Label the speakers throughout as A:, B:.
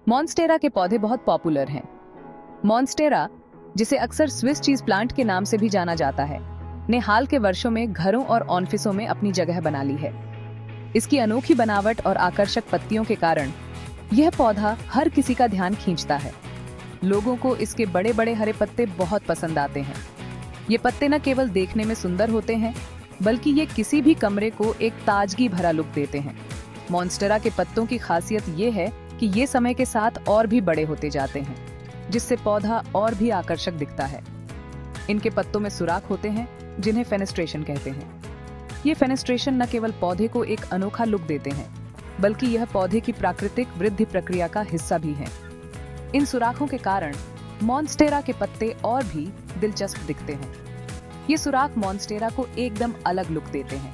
A: Monstera के पौधे बहुत पॉपुलर हैं। मॉन्स्टेरा, जिसे अक्सर स्विस चीज प्लांट के नाम से भी जाना जाता है, ने हाल के वर्षों में घरों और ऑफिसों में अपनी जगह बना ली है। इसकी अनोखी बनावट और आकर्षक पत्तियों के कारण यह पौधा हर किसी का ध्यान खींचता है। लोगों को इसके बड़े बड़े हरे पत्ते बहुत पसंद आते हैं। ये पत्ते न केवल देखने में सुंदर होते हैं, बल्कि ये किसी भी कमरे को एक ताजगी भरा लुक देते हैं। मॉन्स्टेरा के पत्तों की खासियत ये है कि ये समय के साथ और भी बड़े होते जाते हैं, जिससे पौधा और भी आकर्षक दिखता है। इनके पत्तों में सुराख होते हैं, जिन्हें फेनेस्ट्रेशन कहते हैं। ये फेनेस्ट्रेशन न केवल पौधे को एक अनोखा लुक देते हैं, बल्कि यह पौधे की प्राकृतिक वृद्धि प्रक्रिया का हिस्सा भी है। इन सुराखों के कारण मॉन्स्टेरा के पत्ते और भी दिलचस्प दिखते हैं। ये सुराख मॉन्स्टेरा को एकदम अलग लुक देते हैं।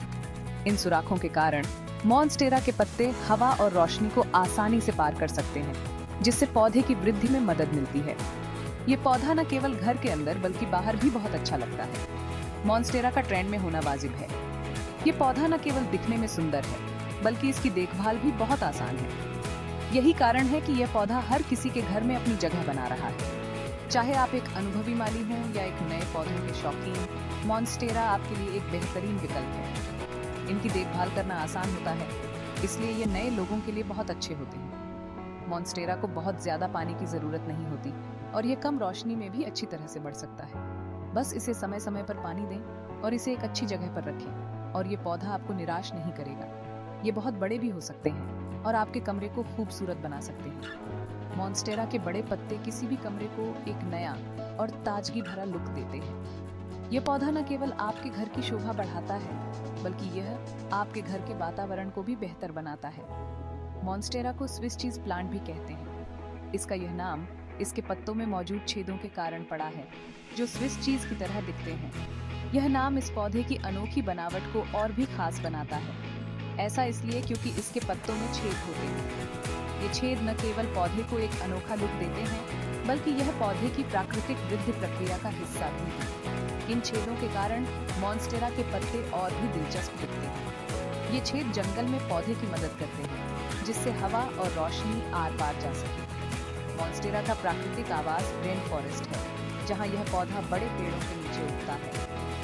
A: इन सुराखों के कारण मॉन्स्टेरा के पत्ते हवा और रोशनी को आसानी से पार कर सकते हैं, जिससे पौधे की वृद्धि में मदद मिलती है। ये पौधा न केवल घर के अंदर बल्कि बाहर भी बहुत अच्छा लगता है। मॉन्स्टेरा का ट्रेंड में होना वाजिब है। ये पौधा न केवल दिखने में सुंदर है, बल्कि इसकी देखभाल भी बहुत आसान है। यही कारण है कि यह पौधा हर किसी के घर में अपनी जगह बना रहा है। चाहे आप एक अनुभवी माली हों या एक नए पौधों के शौकीन, मॉन्स्टेरा आपके लिए एक बेहतरीन विकल्प है। इनकी देखभाल करना आसान होता है, इसलिए ये नए लोगों के लिए बहुत अच्छे होते हैं। मॉन्स्टेरा को बहुत ज्यादा पानी की जरूरत नहीं होती और ये कम रोशनी में भी अच्छी तरह से बढ़ सकता है। बस इसे समय समय पर पानी दें और इसे एक अच्छी जगह पर रखें और ये पौधा आपको निराश नहीं करेगा। ये बहुत बड़े भी हो सकते हैं और आपके कमरे को खूबसूरत बना सकते हैं। मॉन्स्टेरा के बड़े पत्ते किसी भी कमरे को एक नया और ताजगी भरा लुक देते हैं। ये पौधा न केवल आपके घर की शोभा बढ़ाता है, बल्कि यह आपके घर के वातावरण को भी बेहतर बनाता है। मॉन्स्टेरा को स्विस चीज प्लांट भी कहते हैं। इसका यह नाम इसके पत्तों में मौजूद छेदों के कारण पड़ा है, जो स्विस चीज की तरह दिखते हैं। यह नाम इस पौधे की अनोखी बनावट को और भी खास बनाता है। ऐसा इसलिए क्योंकि इसके पत्तों में छेद होते हैं। ये छेद न केवल पौधे को एक अनोखा लुक देते हैं, बल्कि यह पौधे की प्राकृतिक वृद्धि प्रक्रिया का हिस्सा भी है। इन छेदों के कारण मॉन्स्टेरा के पत्ते और भी दिलचस्प दिखते हैं। ये छेद जंगल में पौधे की मदद करते हैं, जिससे हवा और रोशनी आर पार जा सके। मॉन्स्टेरा का प्राकृतिक आवास रेन फॉरेस्ट है, जहाँ यह पौधा बड़े पेड़ों के नीचे उगता है।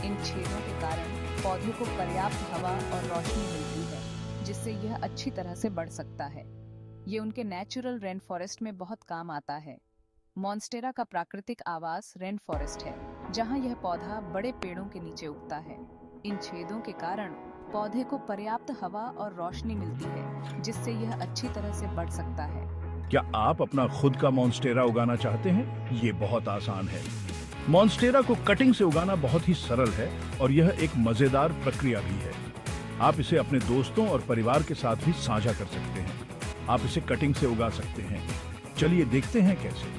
A: इन छेदों के कारण पौधे को पर्याप्त हवा और रोशनी मिलती है, जिससे यह अच्छी तरह से बढ़ सकता है। ये उनके नेचुरल रेन फॉरेस्ट में बहुत काम आता है। मॉन्स्टेरा का प्राकृतिक आवास रेन फॉरेस्ट है, जहाँ यह पौधा बड़े पेड़ों के नीचे उगता है। इन छेदों के कारण पौधे को पर्याप्त हवा और रोशनी मिलती है, जिससे यह अच्छी तरह से बढ़ सकता है।
B: क्या आप अपना खुद का मॉन्स्टेरा उगाना चाहते हैं? ये बहुत आसान है। मॉन्स्टेरा को कटिंग से उगाना बहुत ही सरल है और यह एक मजेदार प्रक्रिया भी है। आप इसे अपने दोस्तों और परिवार के साथ भी साझा कर सकते हैं। आप इसे कटिंग से उगा सकते हैं। चलिए देखते हैं कैसे।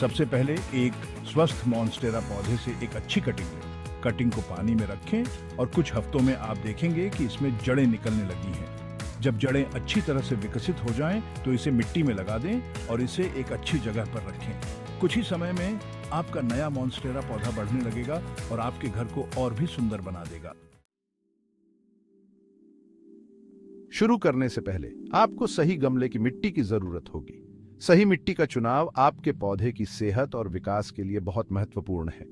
B: सबसे पहले एक स्वस्थ मॉन्स्टेरा पौधे से एक अच्छी कटिंग लें। कटिंग को पानी में रखें और कुछ हफ्तों में आप देखेंगे कि इसमें जड़ें निकलने लगी हैं। जब जड़ें अच्छी तरह से विकसित हो जाएं, तो इसे मिट्टी में लगा दें और इसे एक अच्छी जगह पर रखें। कुछ ही समय में आपका नया मॉन्स्टेरा पौधा बढ़ने लगेगा और आपके घर को और भी सुंदर बना देगा।
C: शुरू करने से पहले आपको सही गमले की मिट्टी की जरूरत होगी। सही मिट्टी का चुनाव आपके पौधे की सेहत और विकास के लिए बहुत महत्वपूर्ण है।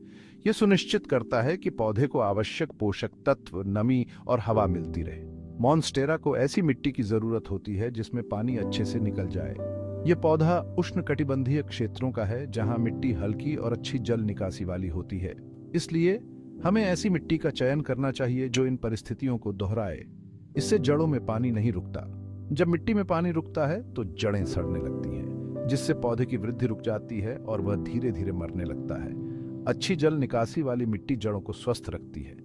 C: यह सुनिश्चित करता है कि पौधे को आवश्यक पोषक तत्व, नमी और हवा मिलती रहे। मॉन्स्टेरा को ऐसी मिट्टी की जरूरत होती है जिसमें पानी अच्छे से निकल जाए। यह पौधा उष्णकटिबंधीय क्षेत्रों का है, जहां मिट्टी हल्की और अच्छी जल निकासी वाली होती है। इसलिए हमें ऐसी मिट्टी का चयन करना चाहिए जो इन परिस्थितियों को दोहराए। इससे जड़ों में पानी नहीं रुकता। जब मिट्टी में पानी रुकता है तो जड़ें सड़ने लगती हैं, जिससे पौधे की वृद्धि रुक जाती है और वह धीरे धीरे मरने लगता है। अच्छी जल निकासी वाली मिट्टी जड़ों को स्वस्थ रखती है।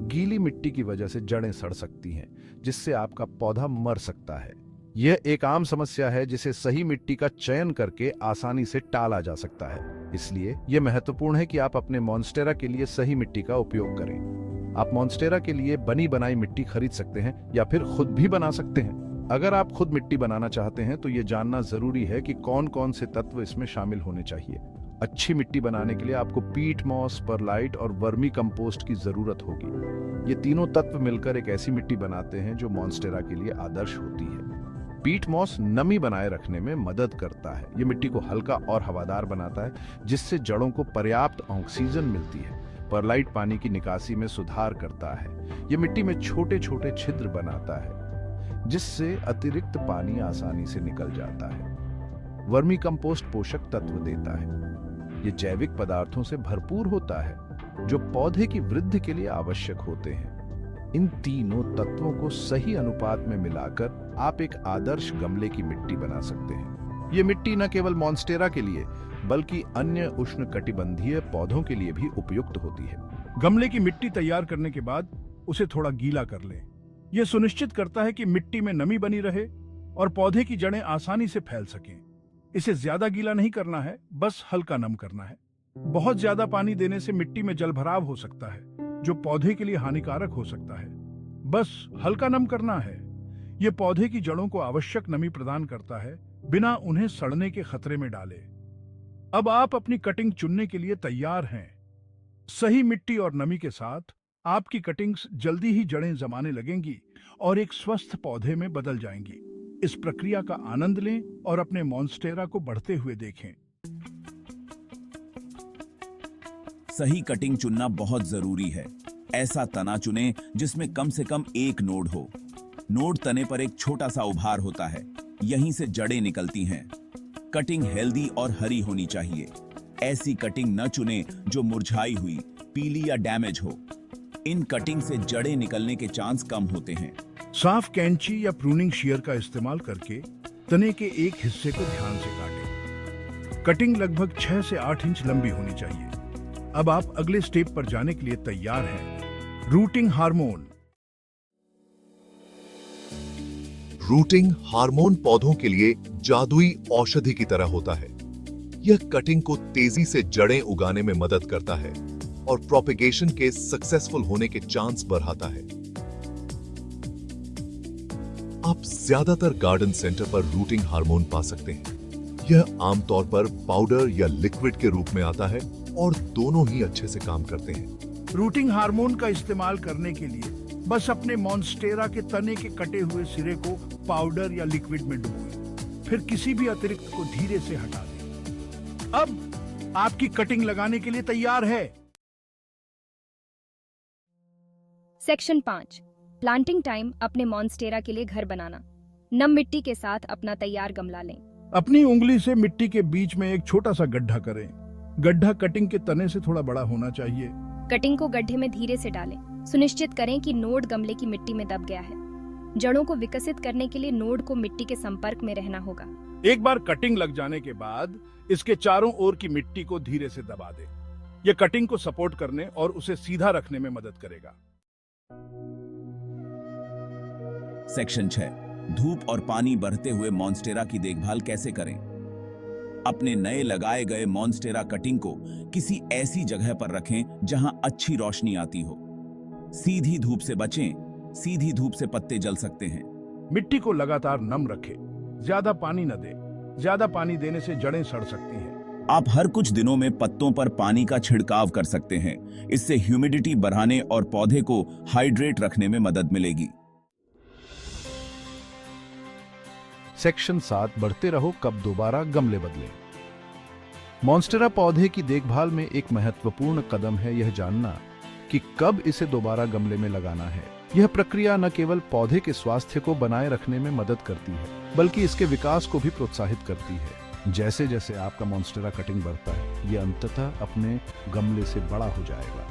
C: गीली मिट्टी की वजह से जड़ें सड़ सकती हैं, जिससे आपका पौधा मर सकता है। यह एक आम समस्या है जिसे सही मिट्टी का चयन करके आसानी से टाला जा सकता है। इसलिए यह महत्वपूर्ण है कि आप अपने मॉन्स्टेरा के लिए सही मिट्टी का उपयोग करें। आप मॉन्स्टेरा के लिए बनी बनाई मिट्टी खरीद सकते हैं या फिर खुद भी बना सकते हैं। अगर आप खुद मिट्टी बनाना चाहते हैं तो यह जानना जरूरी है कि कौन कौन से तत्व इसमें शामिल होने चाहिए। अच्छी मिट्टी बनाने के लिए आपको पीट मॉस, परलाइट और वर्मी कंपोस्ट की जरूरत होगी। ये तीनों तत्व मिलकर एक ऐसी मिट्टी बनाते हैं जो मॉन्स्टेरा के लिए आदर्श होती है। पीट मॉस नमी बनाए रखने में मदद करता है। ये मिट्टी को हल्का और हवादार बनाता है, जिससे जड़ों को पर्याप्त ऑक्सीजन मिलती है। परलाइट पानी की निकासी में सुधार करता है। ये मिट्टी में छोटे छोटे छिद्र बनाता है, जिससे अतिरिक्त पानी आसानी से निकल जाता है। वर्मी कंपोस्ट पोषक तत्व देता है। ये जैविक पदार्थों से भरपूर होता है, जो पौधे की वृद्धि के लिए आवश्यक होते हैं। इन तीनों तत्वों को सही अनुपात में मिलाकर आप एक आदर्श गमले की मिट्टी बना सकते हैं। ये मिट्टी न केवल मॉन्स्टेरा के लिए बल्कि अन्य उष्णकटिबंधीय पौधों के लिए भी उपयुक्त होती है।
B: गमले की मिट्टी तैयार करने के बाद उसे थोड़ा गीला कर लें। यह सुनिश्चित करता है कि मिट्टी में नमी बनी रहे और पौधे की जड़ें आसानी से फैल सकें। इसे ज्यादा गीला नहीं करना है, बस हल्का नम करना है। बहुत ज्यादा पानी देने से मिट्टी में जलभराव हो सकता है, जो पौधे के लिए हानिकारक हो सकता है। बस हल्का नम करना है। यह पौधे की जड़ों को आवश्यक नमी प्रदान करता है, बिना उन्हें सड़ने के खतरे में डाले। अब आप अपनी कटिंग चुनने के लिए तैयार हैं। सही मिट्टी और नमी के साथ आपकी कटिंग्स जल्दी ही जड़ें जमाने लगेंगी और एक स्वस्थ पौधे में बदल जाएंगी। इस प्रक्रिया का आनंद लें और अपने मॉन्स्टेरा को बढ़ते हुए देखें।
D: सही कटिंग चुनना बहुत जरूरी है। ऐसा तना चुनें जिसमें कम से कम एक नोड हो। नोड तने पर एक छोटा सा उभार होता है, यहीं से जड़ें निकलती हैं। कटिंग हेल्दी और हरी होनी चाहिए। ऐसी कटिंग न चुनें जो मुरझाई हुई, पीली या डैमेज हो। इन कटिंग से जड़ें निकलने के चांस कम होते हैं।
B: साफ कैंची या प्रूनिंग शीयर का इस्तेमाल करके तने के एक हिस्से को ध्यान से काटें। कटिंग लगभग 6 से 8 इंच लंबी होनी चाहिए। अब आप अगले स्टेप पर जाने के लिए तैयार हैं। Routing hormone.
E: रूटिंग हार्मोन पौधों के लिए जादुई औषधि की तरह होता है। यह कटिंग को तेजी से जड़ें उगाने में मदद करता है और प्रोपेगेशन के सक्सेसफुल होने के चांस बढ़ाता है। आप ज्यादातर गार्डन सेंटर पर रूटिंग हार्मोन पा सकते हैं। यह आमतौर पर पाउडर या लिक्विड के रूप में आता है और दोनों ही अच्छे से काम करते हैं।
B: रूटिंग हार्मोन का इस्तेमाल करने के लिए बस अपने मॉन्स्टेरा के तने के कटे हुए सिरे को पाउडर या लिक्विड में डुबोएं। फिर किसी भी अतिरिक्त को धीरे से हटा दें। अब आपकी कटिंग लगाने के लिए तैयार है।
F: Section 5 planting time. अपने मॉन्स्टेरा के लिए घर बनाना। नम मिट्टी के साथ अपना तैयार गमला लें।
B: अपनी उंगली से मिट्टी के बीच में एक छोटा सा गड्ढा करें। गड्ढा कटिंग के तने से थोड़ा बड़ा होना चाहिए।
F: कटिंग को गड्ढे में धीरे से डालें। सुनिश्चित करें कि नोड गमले की मिट्टी में दब गया है। जड़ों को विकसित करने के लिए नोड को मिट्टी के संपर्क में रहना होगा।
B: एक बार कटिंग लग जाने के बाद इसके चारों ओर की मिट्टी को धीरे से दबा दें। यह कटिंग को सपोर्ट करने और उसे सीधा रखने में मदद करेगा।
D: सेक्शन 6 धूप और पानी बढ़ते हुए मॉन्स्टेरा की देखभाल कैसे करें। अपने नए लगाए गए मॉन्स्टेरा कटिंग को किसी ऐसी जगह पर रखें जहां अच्छी रोशनी आती हो। सीधी धूप से बचें। सीधी धूप से पत्ते जल सकते हैं।
B: मिट्टी को लगातार नम रखें। ज्यादा पानी न दें। ज्यादा पानी देने से जड़ें सड़ सकती हैं।
D: आप हर कुछ दिनों में पत्तों पर पानी का छिड़काव कर सकते हैं। इससे ह्यूमिडिटी बढ़ाने और पौधे को हाइड्रेट रखने में मदद मिलेगी।
C: सेक्शन 7 बढ़ते रहो, कब दोबारा गमले बदलें। मॉन्स्टेरा पौधे की देखभाल में एक महत्वपूर्ण कदम है यह जानना कि कब इसे दोबारा गमले में लगाना है। यह प्रक्रिया न केवल पौधे के स्वास्थ्य को बनाए रखने में मदद करती है, बल्कि इसके विकास को भी प्रोत्साहित करती है। जैसे जैसे आपका मॉन्स्टेरा कटिंग बढ़ता है, यह अंततः अपने गमले से बड़ा हो जाएगा।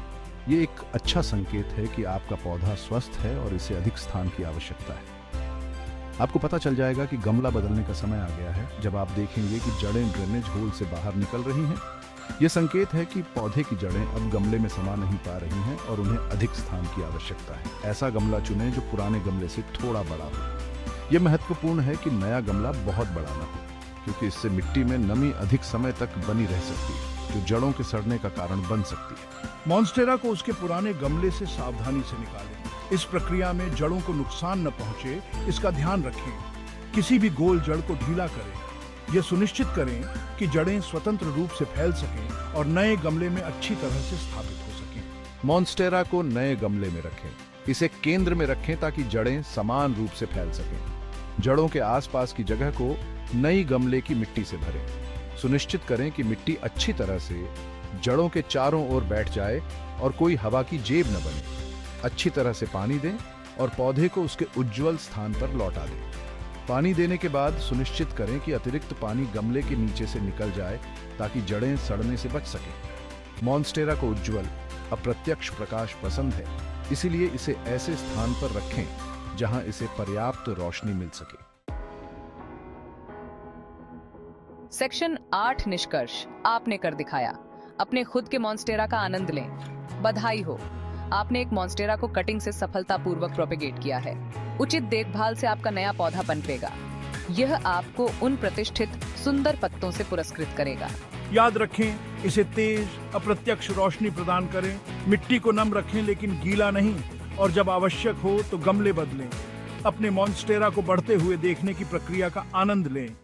C: ये एक अच्छा संकेत है कि आपका पौधा स्वस्थ है और इसे अधिक स्थान की आवश्यकता है। आपको पता चल जाएगा कि गमला बदलने का समय आ गया है जब आप देखेंगे कि जड़ें ड्रेनेज होल से बाहर निकल रही हैं। यह संकेत है कि पौधे की जड़ें अब गमले में समा नहीं पा रही हैं और उन्हें अधिक स्थान की आवश्यकता है। ऐसा गमला चुनें जो पुराने गमले से थोड़ा बड़ा हो। यह महत्वपूर्ण है कि नया गमला बहुत बड़ा न हो, क्योंकि इससे मिट्टी में नमी अधिक समय तक बनी रह सकती है, जो जड़ों के सड़ने का कारण बन सकती है।
B: मॉन्स्टेरा को उसके पुराने गमले से सावधानी से निकालें। इस प्रक्रिया में जड़ों को नुकसान न पहुंचे, इसका ध्यान रखें। किसी भी गोल जड़ को ढीला करें। यह सुनिश्चित करें कि जड़ें स्वतंत्र रूप से फैल सकें और नए गमले में अच्छी तरह से स्थापित हो सकें।
C: मॉन्स्टेरा को नए गमले में रखें। इसे केंद्र में रखें ताकि जड़ें समान रूप से फैल सकें। जड़ों के आसपास की जगह को नई गमले की मिट्टी से भरें। सुनिश्चित करें कि मिट्टी अच्छी तरह से जड़ों के चारों ओर बैठ जाए और कोई हवा की जेब न बने। अच्छी तरह से पानी दें और पौधे को उसके उज्ज्वल स्थान पर लौटा दें। पानी देने के बाद सुनिश्चित करें कि अतिरिक्त पानी गमले के नीचे से निकल जाए ताकि जड़ें सड़ने से बच सकें। मॉन्स्टेरा को उज्ज्वल, अप्रत्यक्ष प्रकाश पसंद है, इसीलिए इसे ऐसे स्थान पर रखें जहां इसे पर्याप्त रोशनी मिल सके।
A: सेक्शन 8 निष्कर्ष आपने कर दिखाया। अपने खुद के मॉन्स्टेरा का आनंद लें। बधाई हो, आपने एक मॉन्स्टेरा को कटिंग से सफलतापूर्वक प्रोपेगेट किया है। उचित देखभाल से आपका नया पौधा पनपेगा। यह आपको उन प्रतिष्ठित सुंदर पत्तों से पुरस्कृत करेगा।
B: याद रखें, इसे तेज अप्रत्यक्ष रोशनी प्रदान करें, मिट्टी को नम रखें लेकिन गीला नहीं, और जब आवश्यक हो तो गमले बदलें। अपने मॉन्स्टेरा को बढ़ते हुए देखने की प्रक्रिया का आनंद लें।